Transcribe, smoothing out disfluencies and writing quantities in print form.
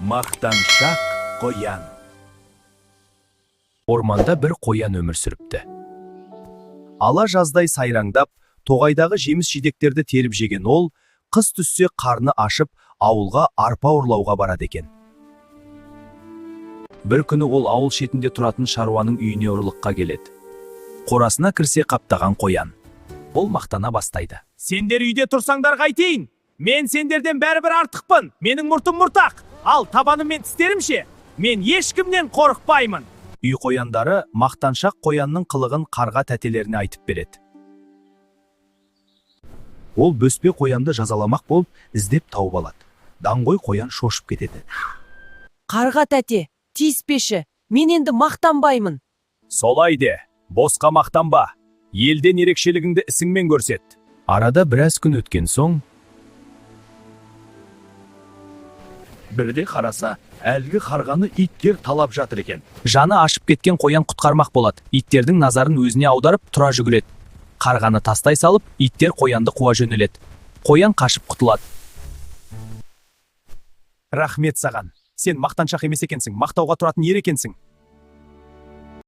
Мақтаншақ қоян. Орманда бір қоян өмір сүріпті. Ала жаздай сайраңдап, тоғайдағы жеміс-жидектерді теріп жеген ол, қыс түссе қарны ашып, ауылға арпа ұрлауға барады екен. Бір күні ол ауыл шетінде тұратын шаруаның үйіне ұрлыққа келеді. Қорасына кірсе қаптаған қоян. Ол мақтана бастайды. Сендер үйде тұрсаңдар қайтейін? Мен сендерден бәрібір артықпын. Менің мұртым мұртақ. Ал табаным мен тістерім ше? Мен ешкімнен қорықпаймын. Үй қояндары мақтаншақ қоянның қылығын қарға тәтелеріне айтып береді. Ол бөспе қоянды жазаламақ болып, іздеп тауып алады. Даңғой қоян шошып кетеді. Қарға тәте, тиіспеші, мен енді мақтанбаймын. Солай де, босқа мақтанба. Елден ерекшелігіңді ісіңмен көрсет. Арада біраз күн өткен соң, бірде қараса, әлгі қарғаны иттер талап жатыр екен. жаны ашып кеткен қоян құтқармақ болады. Иттердің назарын өзіне аударып тұра жүгіреді. Қарғаны тастай салып, иттер қоянды қуа жөнеледі. Қоян қашып құтылады. Рахмет саған. Сен мақтаншақ емес екенсің, мақтауға тұратын ер екенсің.